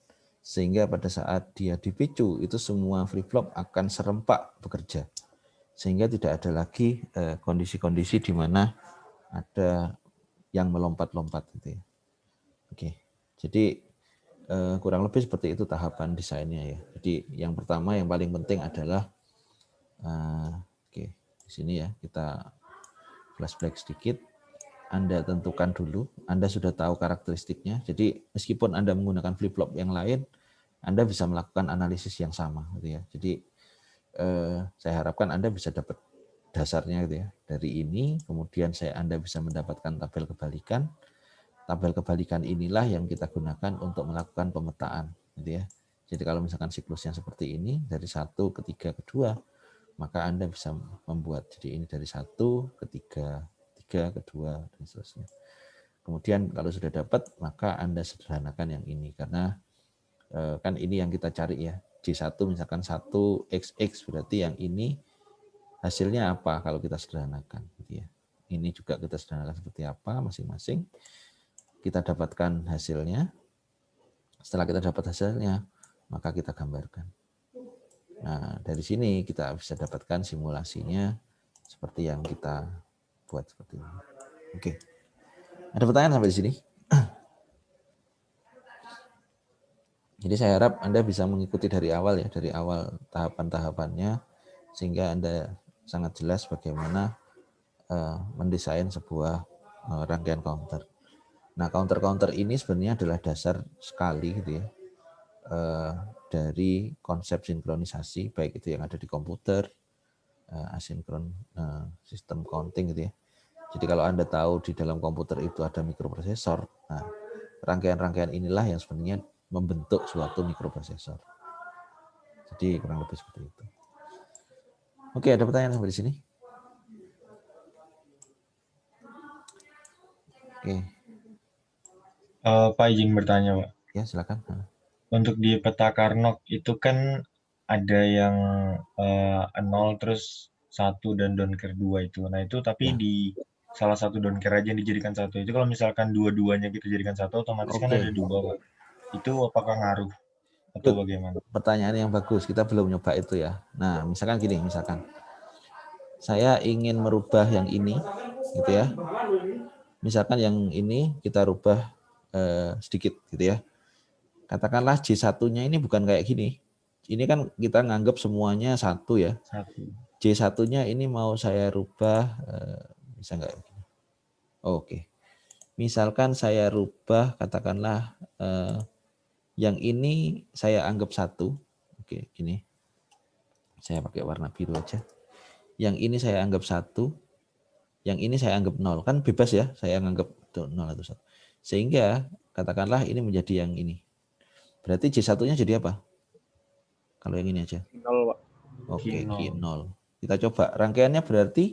sehingga pada saat dia dipicu itu semua flip-flop akan serempak bekerja. Sehingga tidak ada lagi kondisi-kondisi di mana ada yang melompat-lompat gitu ya. Oke. Jadi kurang lebih seperti itu tahapan desainnya ya. Jadi yang pertama yang paling penting adalah di sini ya kita flashback sedikit. Anda tentukan dulu, Anda sudah tahu karakteristiknya. Jadi meskipun Anda menggunakan flip-flop yang lain, Anda bisa melakukan analisis yang sama gitu ya. Jadi saya harapkan Anda bisa dapat dasarnya gitu ya. Dari ini kemudian Anda bisa mendapatkan tabel kebalikan. Tabel kebalikan inilah yang kita gunakan untuk melakukan pemetaan gitu ya. Jadi kalau misalkan siklusnya seperti ini dari 1 ke 3 ke 2, maka Anda bisa membuat jadi ini dari 1 ke 3 ke 2 dan seterusnya. Kemudian kalau sudah dapat maka Anda sederhanakan yang ini karena kan ini yang kita cari ya. J1 misalkan 1XX berarti yang ini hasilnya apa kalau kita sederhanakan gitu ya. Ini juga kita sederhanakan seperti apa masing-masing. Kita dapatkan hasilnya. Setelah kita dapat hasilnya, maka kita gambarkan. Nah, dari sini kita bisa dapatkan simulasinya seperti yang kita buat seperti ini. Oke. Ada pertanyaan sampai di sini? Jadi saya harap Anda bisa mengikuti dari awal ya, dari awal tahapan-tahapannya sehingga Anda sangat jelas bagaimana mendesain sebuah rangkaian counter. Nah, counter-counter ini sebenarnya adalah dasar sekali gitu ya dari konsep sinkronisasi baik itu yang ada di komputer, asinkron sistem counting gitu ya. Jadi kalau Anda tahu di dalam komputer itu ada mikroprosesor, nah rangkaian-rangkaian inilah yang sebenarnya membentuk suatu mikroprosesor. Jadi kurang lebih seperti itu. Oke, ada pertanyaan sampai di sini? Oke. Pak izin bertanya, Pak. Ya, silakan. Untuk di peta Carnot itu kan ada yang 0 terus 1 dan donker 2 itu. Nah itu tapi Ya. di salah satu donker aja yang dijadikan 1. Itu kalau misalkan dua-duanya kita jadikan 1 otomatis kan ada 2, Pak. Itu apakah ngaruh atau bagaimana? Pertanyaan yang bagus, kita belum nyoba itu ya. Nah, misalkan gini, misalkan saya ingin merubah yang ini, gitu ya. Misalkan yang ini kita rubah sedikit, gitu ya. Katakanlah J1-nya ini bukan kayak gini. Ini kan kita nganggap semuanya 1 ya. 1. J1-nya ini mau saya rubah, bisa nggak? Oke. Misalkan saya rubah, katakanlah yang ini saya anggap 1. Oke, gini. Saya pakai warna biru aja. Yang ini saya anggap 1. Yang ini saya anggap 0. Kan bebas ya, saya anggap 0 atau 1. Sehingga katakanlah ini menjadi yang ini. Berarti J1-nya jadi apa? Kalau yang ini aja. 0, Pak. Oke, Q0. Kita coba. Rangkaiannya berarti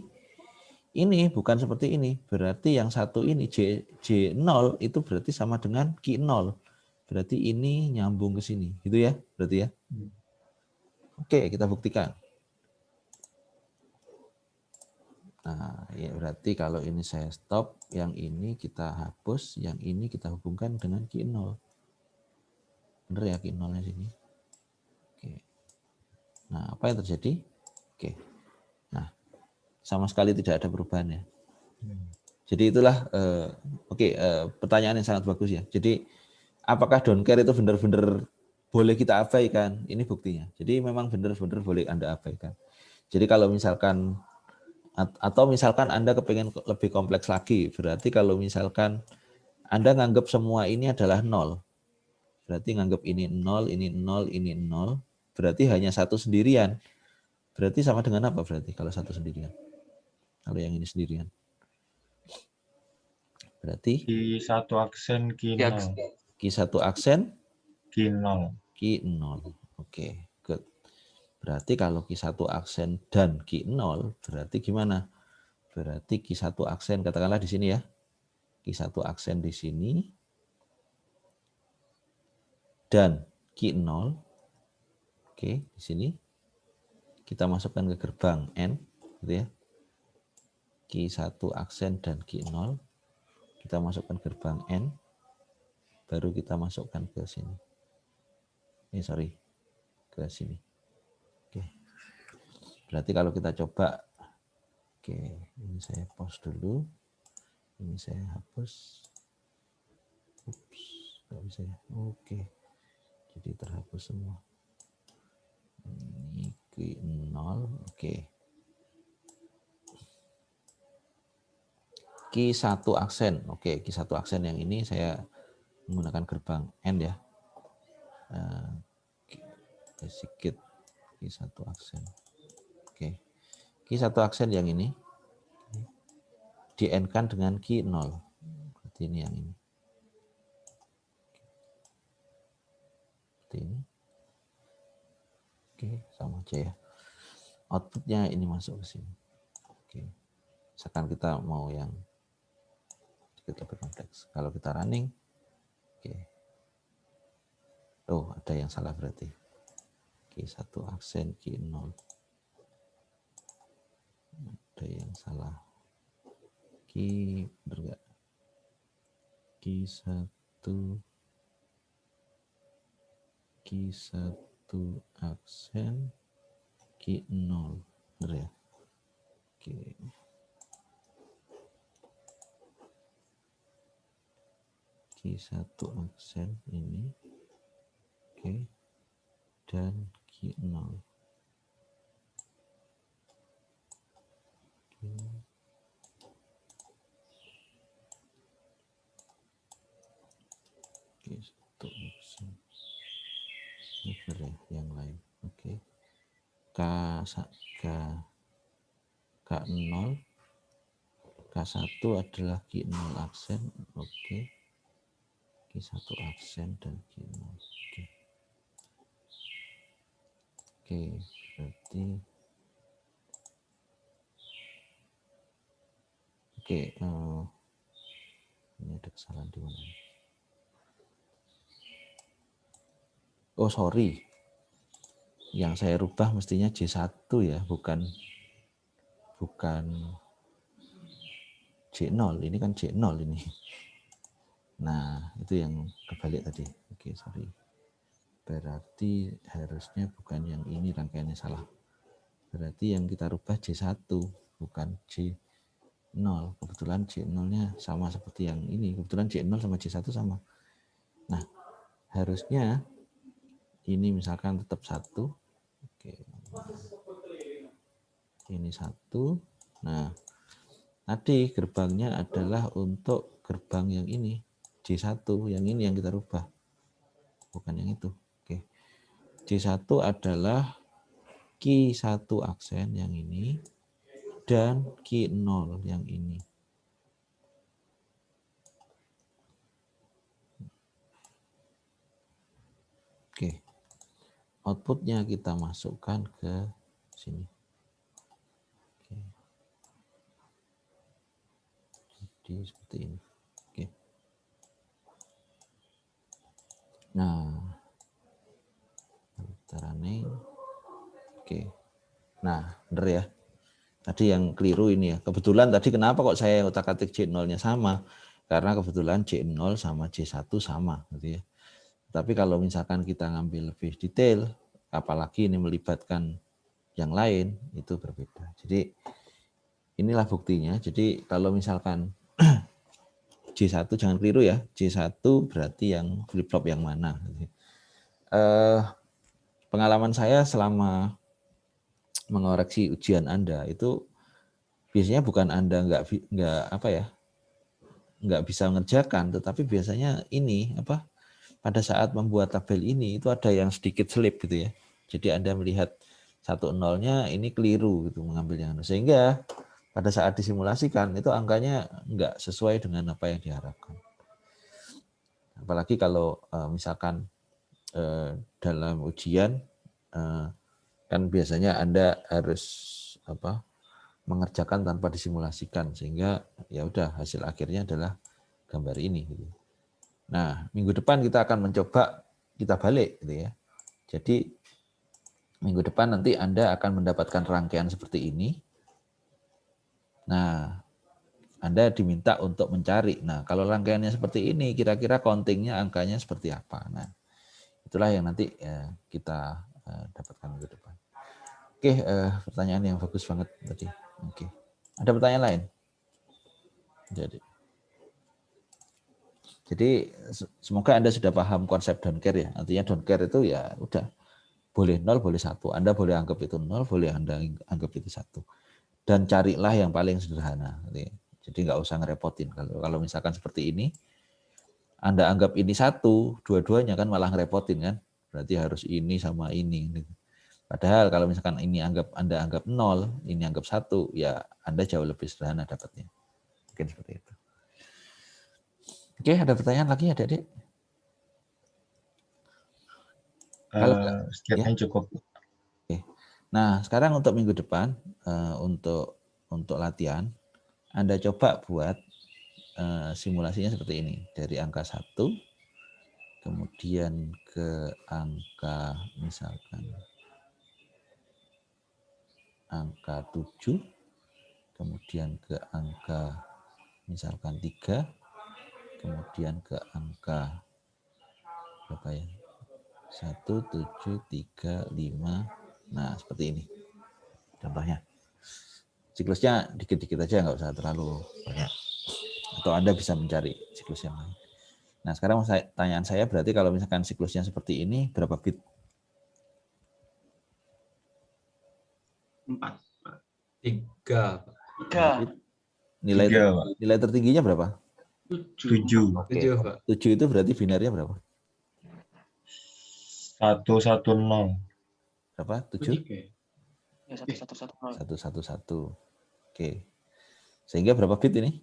ini bukan seperti ini. Berarti yang satu ini J0 itu berarti sama dengan Q0. Berarti ini nyambung ke sini. Gitu ya? Berarti ya? Oke, kita buktikan. Nah, ya berarti kalau ini saya stop, yang ini kita hapus, yang ini kita hubungkan dengan Q0. Bener ya Q0-nya sini? Oke. Nah, apa yang terjadi? Oke. Nah, sama sekali tidak ada perubahan ya. Jadi itulah, pertanyaan yang sangat bagus ya. Jadi, apakah don't care itu benar-benar boleh kita abaikan? Ini buktinya. Jadi memang benar-benar boleh Anda abaikan. Jadi kalau misalkan, atau misalkan Anda kepengen lebih kompleks lagi, berarti kalau misalkan Anda nganggap semua ini adalah 0, berarti nganggap ini 0, ini 0, ini 0, berarti hanya satu sendirian. Berarti sama dengan apa berarti kalau satu sendirian? Kalau yang ini sendirian. Berarti Q1 aksen Ya, Q0. Q1 aksen Q0. Q0. Oke, good. Berarti kalau Q1 aksen dan Q0 berarti gimana? Berarti Q1 aksen katakanlah di sini ya. Q1 aksen di sini dan Q0. Oke, di sini kita masukkan ke gerbang N gitu ya. Q1 aksen dan Q0 kita masukkan gerbang N, baru kita masukkan ke sini. Ke sini. Oke. Berarti kalau kita coba, oke, ini saya pause dulu, ini saya hapus. Ups, nggak bisa ya. Oke, jadi terhapus semua. Ini Q0, oke. Q1 aksen, oke, Q1 aksen yang ini saya menggunakan gerbang N ya. Sedikit Q1 aksen. Oke. Q1 aksen yang ini di N-kan dengan Q0. Berarti ini yang ini. Seperti ini. Oke, sama aja ya. Outputnya ini masuk ke sini. Oke. Misalkan kita mau yang sedikit lebih kompleks. Kalau kita running, oke. Oh, ada yang salah berarti. Q1 aksen Q0. Ada yang salah. Q1 aksen Q0. Benar ya? Oke. Q1 aksen ini. Oke. Dan Q0. Oke. Q1 aksen. Ini ya, yang lain. Oke. K0 K1 adalah Q0 aksen. Oke. Q1 aksen dan Q0. Oke. Oke, berarti oke, ini ada kesalahan di mana? Oh, sorry. Yang saya rubah mestinya J1 ya, bukan J0. Ini kan J0 ini. Nah, itu yang kebalik tadi. Oke, sorry. Berarti harusnya bukan yang ini, rangkaiannya salah. Berarti yang kita rubah J1, bukan J0. Kebetulan J0-nya sama seperti yang ini. Kebetulan J0 sama J1 sama. Nah, harusnya ini misalkan tetap 1. Oke. Ini 1. Nah, tadi gerbangnya adalah untuk gerbang yang ini. J1, yang ini yang kita rubah. Bukan yang itu. Oke. J1 adalah Q1 aksen yang ini dan Q0 yang ini. Oke. Outputnya kita masukkan ke sini. Oke. Jadi seperti ini. Oke. Nah, kita running. Oke. Nah, benar ya. Tadi yang keliru ini ya. Kebetulan tadi kenapa kok saya otak-atik J0-nya sama? Karena kebetulan J0 sama J1 sama gitu ya. Tapi kalau misalkan kita ngambil lebih detail, apalagi ini melibatkan yang lain, itu berbeda. Jadi inilah buktinya. Jadi kalau misalkan J1 jangan keliru ya. J1 berarti yang flip-flop yang mana. Pengalaman saya selama mengoreksi ujian Anda itu biasanya bukan Anda nggak bisa mengerjakan, tetapi biasanya ini pada saat membuat tabel ini itu ada yang sedikit selip gitu ya. Jadi Anda melihat 1 0-nya ini keliru gitu mengambil yang sehingga pada saat disimulasikan itu angkanya nggak sesuai dengan apa yang diharapkan. Apalagi kalau misalkan dalam ujian kan biasanya Anda harus mengerjakan tanpa disimulasikan, sehingga ya udah hasil akhirnya adalah gambar ini gitu. Nah, minggu depan kita akan mencoba kita balik gitu ya. Jadi minggu depan nanti Anda akan mendapatkan rangkaian seperti ini. Nah, Anda diminta untuk mencari. Nah, kalau rangkaiannya seperti ini, kira-kira countingnya angkanya seperti apa? Nah, itulah yang nanti kita dapatkan minggu depan. Oke, pertanyaan yang bagus banget tadi. Oke, ada pertanyaan lain? Jadi semoga Anda sudah paham konsep don't care ya. Artinya don't care itu ya udah boleh 0, boleh 1. Anda boleh anggap itu 0, boleh Anda anggap itu 1. Dan carilah yang paling sederhana. Jadi nggak usah ngerepotin. Kalau misalkan seperti ini, Anda anggap ini 1, dua-duanya kan malah ngerepotin kan. Berarti harus ini sama ini. Padahal kalau misalkan ini Anda anggap 0, ini anggap 1, ya Anda jauh lebih sederhana dapatnya. Mungkin seperti itu. Oke, ada pertanyaan lagi adik-adik? Sekiranya cukup. Oke. Nah, sekarang untuk minggu depan, untuk latihan, Anda coba buat simulasinya seperti ini. Dari angka 1, kemudian ke angka misalkan angka 7, kemudian ke angka misalkan 3, kemudian ke angka berapa ya? 1, 7, 3, 5. Nah, seperti ini. Contohnya. Siklusnya dikit-dikit aja, nggak usah terlalu banyak. Atau Anda bisa mencari siklus yang lain. Nah, sekarang pertanyaan saya berarti kalau misalkan siklusnya seperti ini, berapa bit? 4. 3. 3. Nilai tertingginya berapa? 7. Oke. 7, Pak. 7 itu berarti binarnya berapa? 110. Berapa? 7? Ya, 1110. 111. Oke. Sehingga berapa bit ini?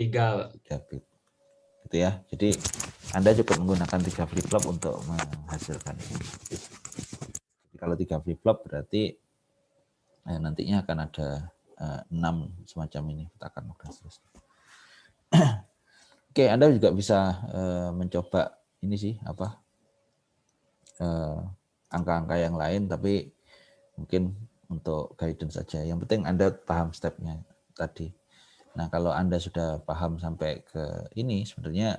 3, Pak. 3 bit. Gitu ya. Jadi Anda cukup menggunakan 3 flip-flop untuk menghasilkan ini. Jadi kalau 3 flip-flop berarti nantinya akan ada 6 semacam ini, petakan dan seterusnya. Oke, Anda juga bisa mencoba ini sih angka-angka yang lain, tapi mungkin untuk guidance saja. Yang penting Anda paham stepnya tadi. Nah, kalau Anda sudah paham sampai ke ini, sebenarnya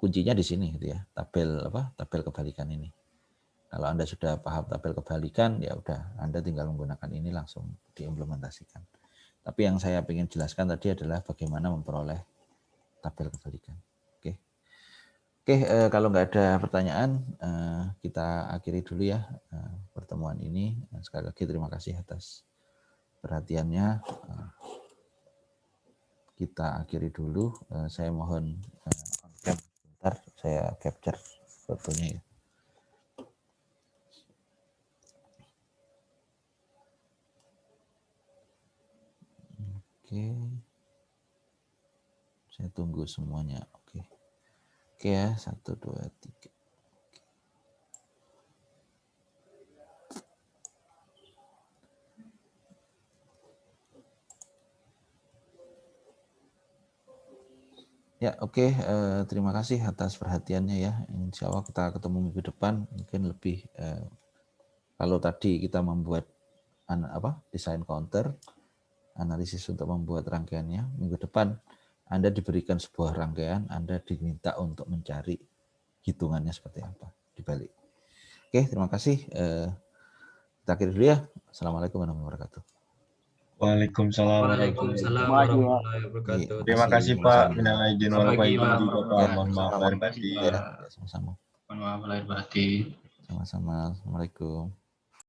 kuncinya di sini gitu ya, tabel kebalikan ini. Kalau Anda sudah paham tabel kebalikan, ya udah Anda tinggal menggunakan ini langsung diimplementasikan. Tapi yang saya ingin jelaskan tadi adalah bagaimana memperoleh tabel kebalikan. Oke, kalau nggak ada pertanyaan, kita akhiri dulu ya pertemuan ini. Sekali lagi terima kasih atas perhatiannya. Kita akhiri dulu. Saya mohon sebentar, saya capture fotonya ya. Oke, saya tunggu semuanya. Oke ya, 1, 2, 3. Ya, oke. Terima kasih atas perhatiannya ya. Insya Allah kita ketemu minggu depan. Mungkin lebih kalau tadi kita membuat desain counter, analisis untuk membuat rangkaiannya. Minggu depan Anda diberikan sebuah rangkaian, Anda diminta untuk mencari hitungannya seperti apa di balik. Oke, terima kasih. Kita akhiri dulu ya. Assalamualaikum warahmatullahi wabarakatuh. Waalaikumsalam warahmatullahi wabarakatuh. Terima kasih Pak. Minal aidin wal Selamat pagi, faizin Pak. juga Pak. Mohon maaf lahir batin. Ya, sama-sama. Mohon maaf lahir batin. Sama-sama. Assalamualaikum.